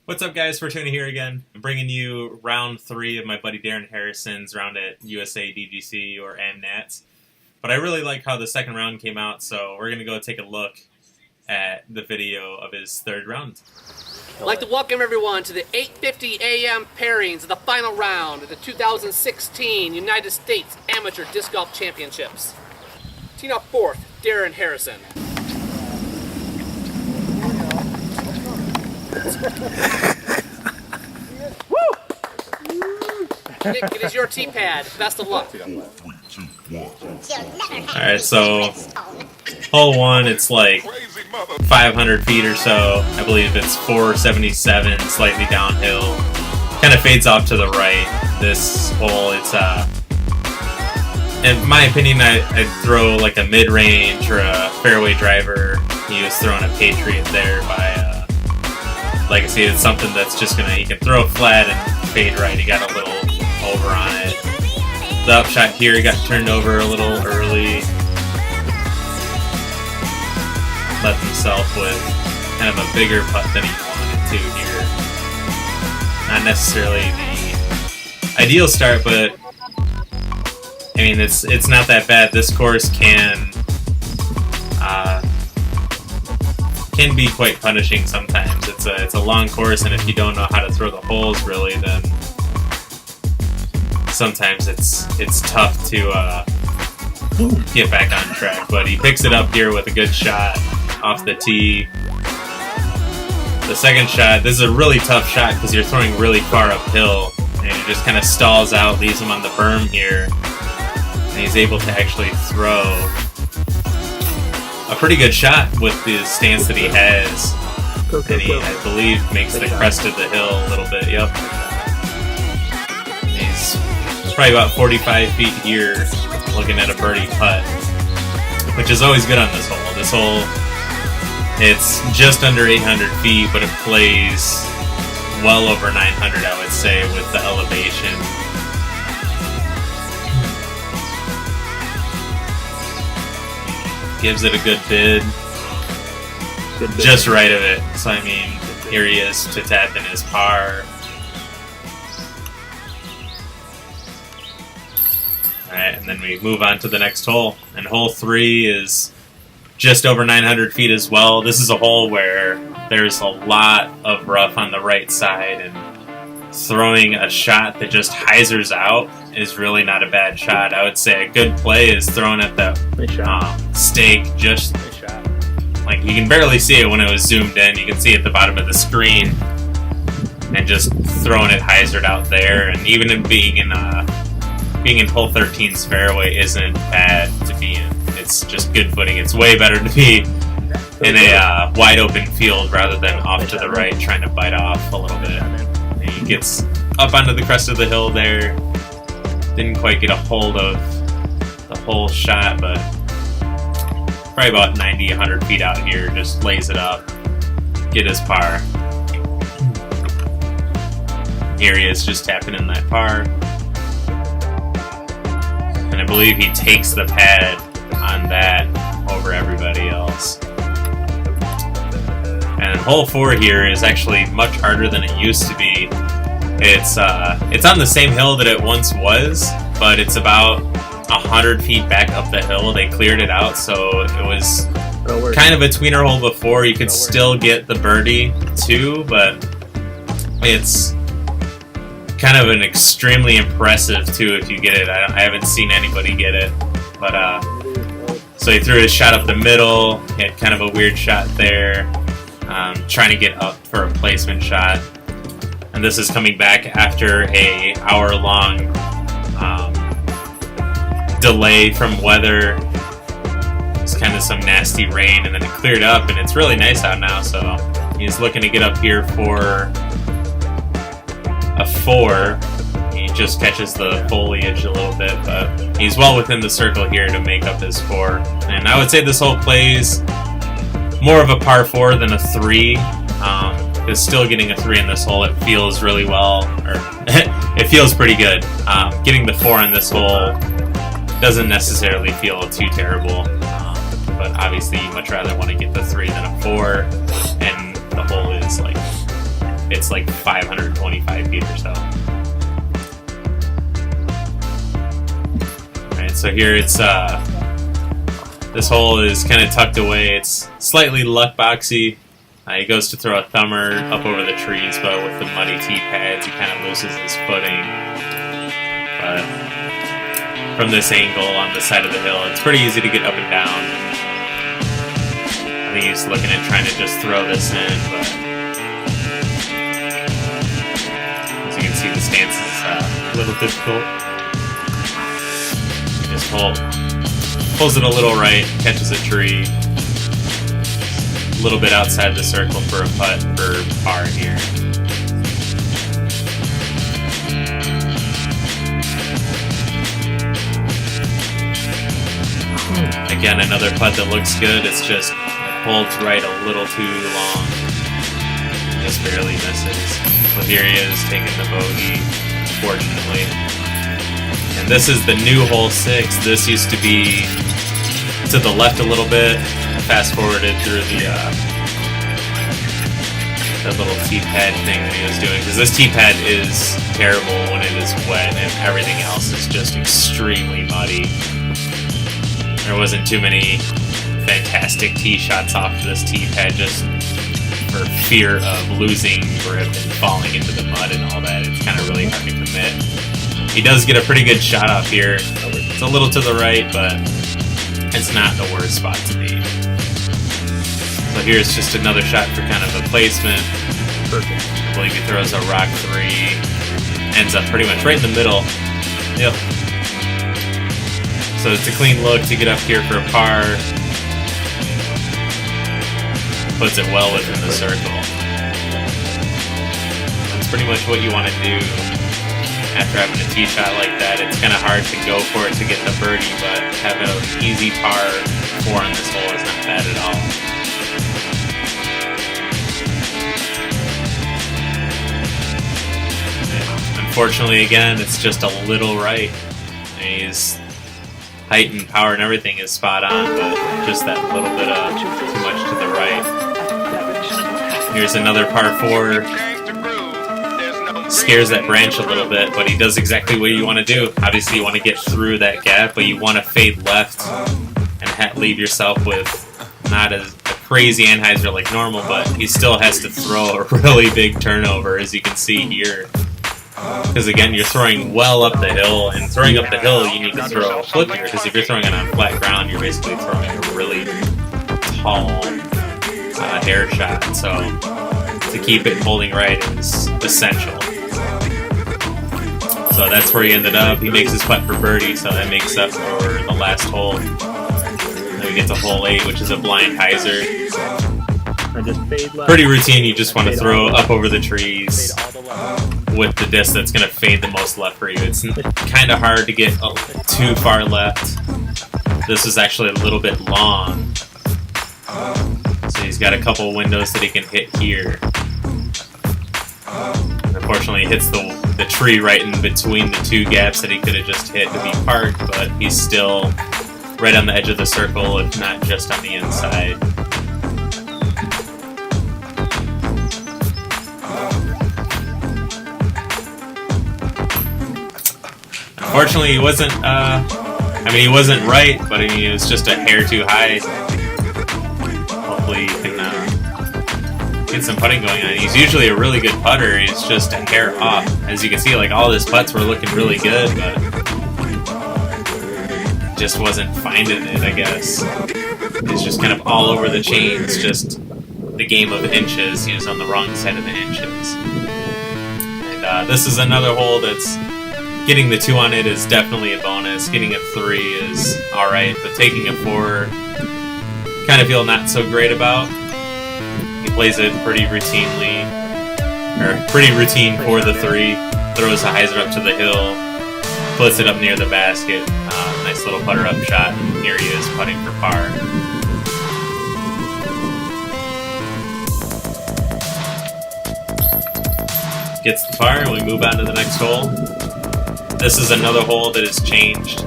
What's up, guys? Fortuna here again. I'm bringing you round 3 of my buddy Darrin Harrison's round at USADGC or AMNATS. But I really like how the second round came out, so we're going to go take a look at the video of his third round. I'd like to welcome everyone to the 8:50 a.m. pairings of the final round of the 2016 United States Amateur Disc Golf Championships. Team up fourth, Darrin Harrison. Nick, it is your tee pad. Best of luck. Alright, so hole 1, it's like 500 feet or so. I believe it's 477, slightly downhill. Kind of fades off to the right. This hole, it's in my opinion, I'd throw like a mid-range or a fairway driver. He was throwing a Patriot there by like I see, it's something that's just gonna, you can throw it flat and fade right. He got a little over on it. The upshot here, he got turned over a little early. Left himself with kind of a bigger putt than he wanted to here. Not necessarily the ideal start, but I mean, it's not that bad. This course can be quite punishing sometimes. It's a long course, and if you don't know how to throw the holes really, then sometimes it's tough to get back on track. But he picks it up here with a good shot off the tee. The second shot, this is a really tough shot because you're throwing really far uphill, and it just kind of stalls out, leaves him on the berm here, and he's able to actually throw a pretty good shot with the stance that he has. And he, I believe, makes the crest of the hill a little bit. Yep. He's probably about 45 feet here, looking at a birdie putt, which is always good on this hole. This hole, it's just under 800 feet, but it plays well over 900, I would say, with the elevation. Gives it a good bid. Just right of it. So, I mean, here he is to tap in his par. Alright, and then we move on to the next hole. And hole 3 is just over 900 feet as well. This is a hole where there's a lot of rough on the right side, and throwing a shot that just Heisers out is really not a bad shot. I would say a good play is throwing at the stake, just like you can barely see it when it was zoomed in. You can see at the bottom of the screen, and just throwing it Heisered out there. And even in being in hole 13's fairway isn't bad to be in. It's just good footing. It's way better to be in a wide open field rather than off to the right trying to bite off a little bit. And he gets up onto the crest of the hill there. Didn't quite get a hold of the whole shot, but probably about 90, 100 feet out here, just lays it up, get his par. Here he is just tapping in that par. And I believe he takes the pad on that over everybody else. And hole 4 here is actually much harder than it used to be. It's on the same hill that it once was, but it's about 100 feet back up the hill. They cleared it out, so it was kind of a tweener hole before. You could still get the birdie too, but it's kind of an extremely impressive too if you get it. I haven't seen anybody get it, but so he threw his shot up the middle. He had kind of a weird shot there, trying to get up for a placement shot. And this is coming back after a hour-long delay from weather. It's kind of some nasty rain, and then it cleared up, and it's really nice out now. So he's looking to get up here for a 4. He just catches the foliage a little bit, but he's well within the circle here to make up his 4. And I would say this hole plays more of a par 4 than a 3. Is still getting a 3 in this hole. It feels really well, or it feels pretty good. Getting the 4 on this hole doesn't necessarily feel too terrible, but obviously you much rather want to get the 3 than a 4, and the hole is like it's like 525 feet or so. Alright, so here it's this hole is kind of tucked away. It's slightly luck boxy. He goes to throw a thumber up over the trees, but with the muddy tee pads, he kind of loses his footing. But from this angle on the side of the hill, it's pretty easy to get up and down. I think he's looking at trying to just throw this in, but as you can see, the stance is a little difficult. Just pulls it a little right, catches a tree. A little bit outside the circle for a putt for par here. Again, another putt that looks good. It's just it holds right a little too long. Just barely misses. But here he is taking the bogey, fortunately. And this is the new hole 6. This used to be to the left a little bit. Fast forwarded through the little tee pad thing that he was doing, because this tee pad is terrible when it is wet and everything else is just extremely muddy. There wasn't too many fantastic tee shots off this tee pad just for fear of losing grip and falling into the mud and all that. It's kind of really hard to commit. He does get a pretty good shot off here. It's a little to the right, but it's not the worst spot to be. So here's just another shot for kind of a placement. Perfect. I believe he throws a rock 3. Ends up pretty much right in the middle. Yep. So it's a clean look to get up here for a par. Puts it well within the circle. That's pretty much what you want to do after having a tee shot like that. It's kind of hard to go for it to get the birdie, but having an easy par 4 on this hole is not bad at all. Unfortunately, again, it's just a little right. His height and power and everything is spot on, but just that little bit of too much to the right. Here's another par 4. Scares that branch a little bit, but he does exactly what you want to do. Obviously, you want to get through that gap, but you want to fade left and leave yourself with not a crazy Heiser like normal, but he still has to throw a really big turnover, as you can see here. Because again, you're throwing well up the hill, and throwing up the hill, you need to throw a flip here, because if you're throwing it on flat ground, you're basically throwing a really tall hair shot. So to keep it holding right is essential. So that's where he ended up. He makes his putt for birdie, so that makes up for the last hole. Then we get to hole 8, which is a blind Heiser. Pretty routine. You just want to throw up over the trees with the disc that's going to fade the most left for you. It's kind of hard to get too far left. This is actually a little bit long. So he's got a couple windows that he can hit here. Unfortunately, he hits the tree right in between the 2 gaps that he could have just hit to be parked, but he's still right on the edge of the circle, if not just on the inside. Unfortunately, he wasn't, he wasn't right, but he was just a hair too high. Hopefully he can get some putting going on. He's usually a really good putter. He's just a hair off. As you can see, like, all his putts were looking really good, but just wasn't finding it, I guess. He's just kind of all over the chains, just the game of inches. He was on the wrong side of the inches. And this is another hole that's getting the 2 on it is definitely a bonus. Getting a 3 is alright, but taking a 4, kind of feel not so great about. He plays it pretty routinely, or pretty routine for the 3. Throws a Heiser up to the hill, puts it up near the basket. Nice little putter up shot, and here he is putting for par. Gets the par, and we move on to the next hole. This is another hole that has changed.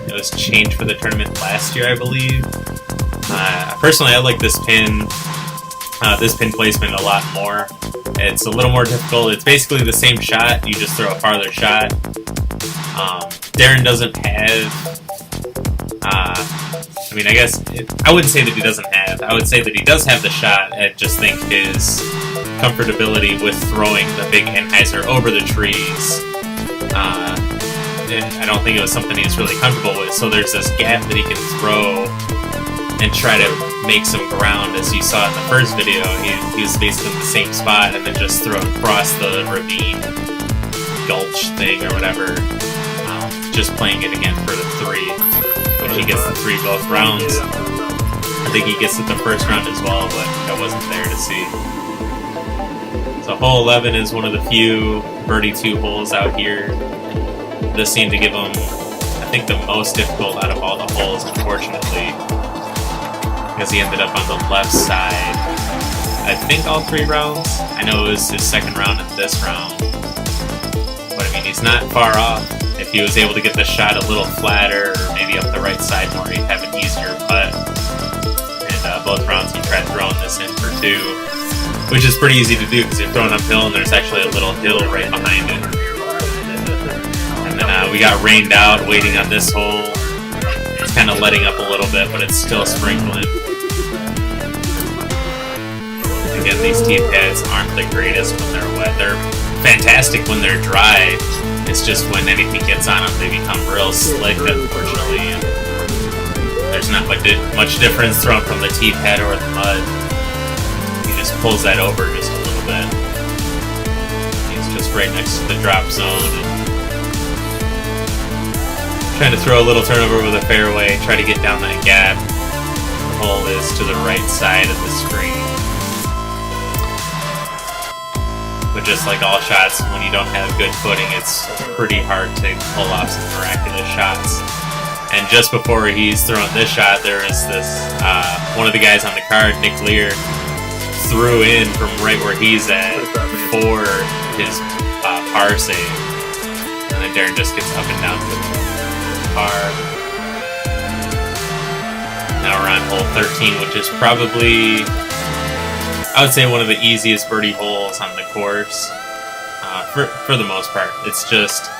It was changed for the tournament last year, I believe. Personally, I like this pin this pin placement a lot more. It's a little more difficult. It's basically the same shot, you just throw a farther shot. Darrin doesn't have, I mean, I guess, I wouldn't say that he doesn't have, I would say that he does have the shot. I just think his comfortability with throwing the big Heiser over the trees, and I don't think it was something he's really comfortable with, so there's this gap that he can throw and try to make some ground. As you saw in the first video, he was basically in the same spot and then just throw across the ravine gulch thing or whatever, just playing it again for the 3, which he gets the 3 both rounds. I think he gets it the first round as well, but I wasn't there to see. So hole 11 is one of the few birdie 2 holes out here. This seemed to give him, I think, the most difficult out of all the holes, unfortunately, because he ended up on the left side, I think, all 3 rounds. I know it was his second round and this round, but I mean, he's not far off. If he was able to get the shot a little flatter, or maybe up the right side more, he'd have an easier putt. And both rounds he tried throwing this in for 2, which is pretty easy to do because you're throwing uphill and there's actually a little hill right behind it. And then we got rained out waiting on this hole. It's kind of letting up a little bit, but it's still sprinkling. Again, these tee pads aren't the greatest when they're wet. They're fantastic when they're dry. It's just when anything gets on them, they become real slick, unfortunately. And there's not much difference thrown from the tee pad or the mud. He just pulls that over just a little bit. He's just right next to the drop zone. And trying to throw a little turnover with a fairway, try to get down that gap. The hole is to the right side of the screen. But just like all shots, when you don't have good footing, it's pretty hard to pull off some miraculous shots. And just before he's throwing this shot, there is this, one of the guys on the card, Nick Lear, threw in from right where he's at for his par save. And then Darrin just gets up and down to the par. Now we're on hole 13, which is probably, I would say, one of the easiest birdie holes on the course, for the most part. It's just,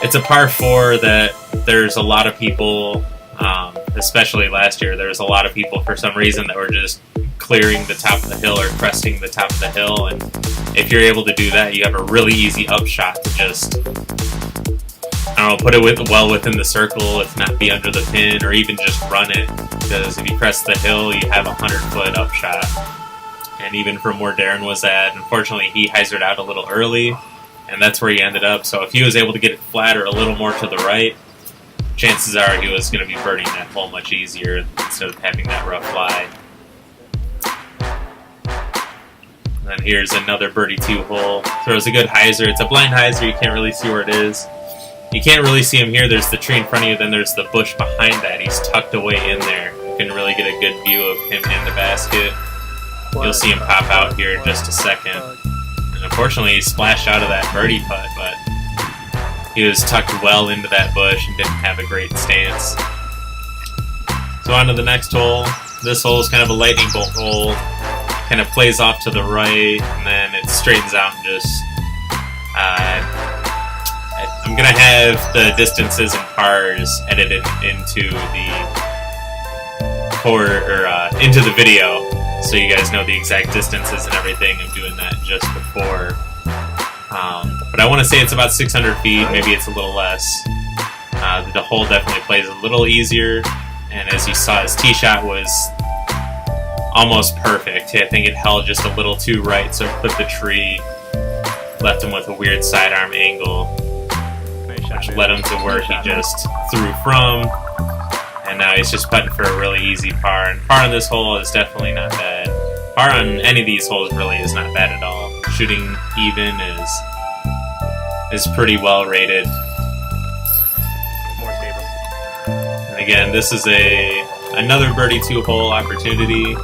it's a par 4 that there's a lot of people, especially last year, there was a lot of people for some reason that were just clearing the top of the hill or cresting the top of the hill, and if you're able to do that, you have a really easy upshot to just, I don't know, put it well within the circle, if not be under the pin, or even just run it, because if you crest the hill, you have a 100-foot upshot. And even from where Darrin was at, unfortunately, he Heisered out a little early, and that's where he ended up. So if he was able to get it flat or a little more to the right, chances are he was going to be birdieing that hole much easier instead of having that rough lie. And then here's another birdie 2 hole. Throws a good Heiser. It's a blind Heiser. You can't really see where it is. You can't really see him here. There's the tree in front of you, then there's the bush behind that. He's tucked away in there. You can really get a good view of him in the basket. You'll see him pop out here in just a second. And unfortunately, he splashed out of that birdie putt, but he was tucked well into that bush and didn't have a great stance. So on to the next hole. This hole is kind of a lightning bolt hole. Kind of plays off to the right, and then it straightens out and just... I'm going to have the distances and pars edited into into the video, so you guys know the exact distances and everything. I'm doing that just before. But I want to say it's about 600 feet, maybe it's a little less. The hole definitely plays a little easier, and as you saw, his tee shot was almost perfect. I think it held just a little too right, so it clipped the tree, left him with a weird sidearm angle, which led him to where he just threw from. And now he's just putting for a really easy par. And par on this hole is definitely not bad. Par on any of these holes really is not bad at all. Shooting even is pretty well rated. More stable. And again, this is another birdie 2 hole opportunity.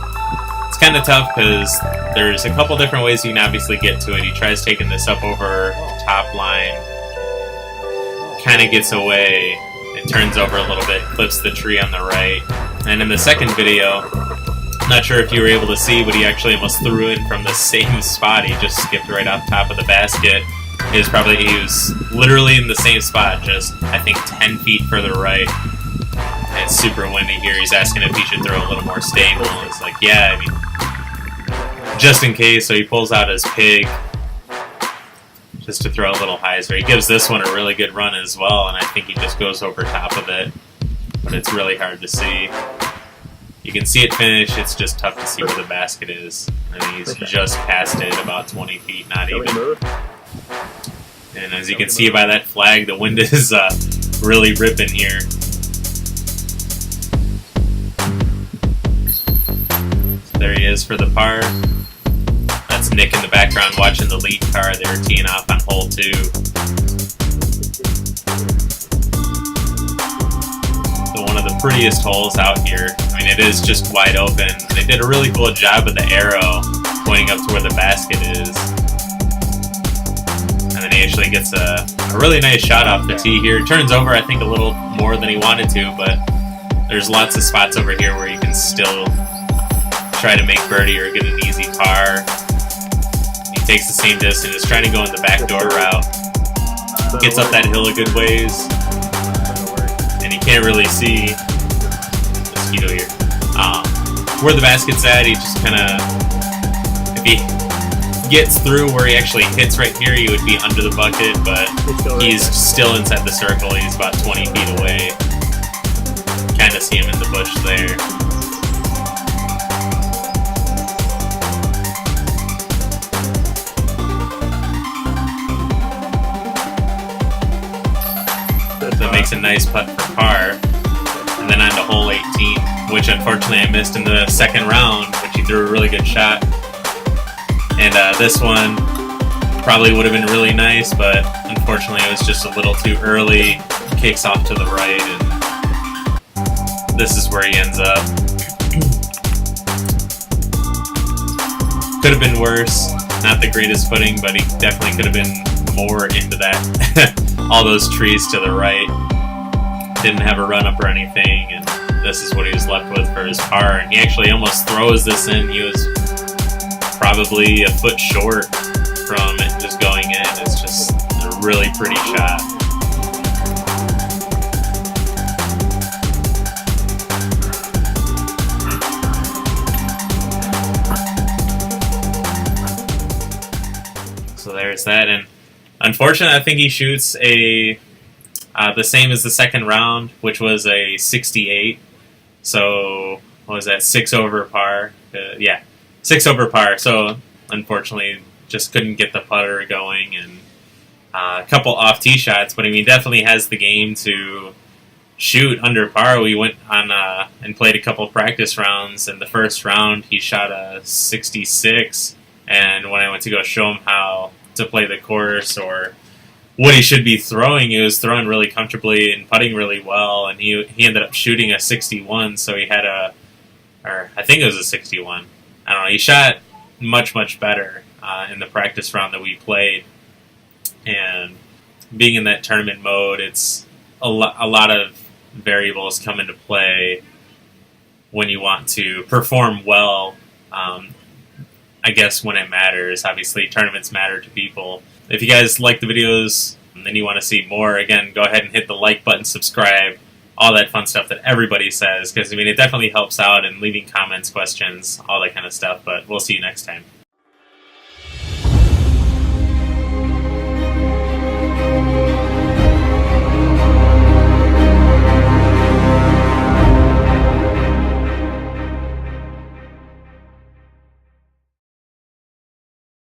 It's kind of tough because there's a couple different ways you can obviously get to it. He tries taking this up over top line, kind of gets away. It turns over a little bit, clips the tree on the right. And in the second video, Not sure if you were able to see, but he actually almost threw in from the same spot. He just skipped right off top of the basket. He was literally in the same spot, just I think 10 feet further right. And it's super windy here. He's asking if he should throw a little more stable. It's like, yeah, I mean, just in case. So he pulls out his pig just to throw a little Heiser. He gives this one a really good run as well, and I think he just goes over top of it. But it's really hard to see. You can see it finish, it's just tough to see where the basket is. I mean, he's just past it about 20 feet, not even. And as you can see by that flag, the wind is really ripping here. So there he is for the par. That's Nick in the background watching the lead car. They were teeing off on hole 2. So one of the prettiest holes out here. I mean, it is just wide open. They did a really cool job of the arrow pointing up to where the basket is. And then he actually gets a really nice shot off the tee here. Turns over, I think, a little more than he wanted to, but there's lots of spots over here where you can still try to make birdie or get an easy par. He takes the same distance, is trying to go in the backdoor route. Gets up that hill a good ways. And you can't really see mosquito here. Where the basket's at, he just kind of, if he gets through where he actually hits right here, he would be under the bucket, but he's still inside the circle. He's about 20 feet away. Kind of see him in the bush there. So it makes a nice putt for par. And then on to hole 18, which unfortunately I missed in the second round, which he threw a really good shot. And this one probably would have been really nice, but unfortunately it was just a little too early. Kicks off to the right, and this is where he ends up. Could have been worse. Not the greatest footing, but he definitely could have been more into that. All those trees to the right. Didn't have a run-up or anything, and this is what he was left with for his par. And he actually almost throws this in. He was probably a foot short from it just going in. It's just a really pretty shot. So there's that, and unfortunately I think he shoots the same as the second round, which was a 68. So what was that, 6 over par? Yeah, 6 over par. So unfortunately just couldn't get the putter going, and a couple off tee shots, but I mean definitely has the game to shoot under par. We went on and played a couple practice rounds. In the first round he shot a 66, and when I went to go show him how to play the course or what he should be throwing, he was throwing really comfortably and putting really well, and he ended up shooting a 61, so he had I think it was a 61. I don't know, he shot much, much better in the practice round that we played, and being in that tournament mode, it's a lot of variables come into play when you want to perform well. I guess when it matters. Obviously, tournaments matter to people. If you guys like the videos and then you want to see more, again, go ahead and hit the like button, subscribe, all that fun stuff that everybody says, because I mean, it definitely helps out, and leaving comments, questions, all that kind of stuff. But we'll see you next time.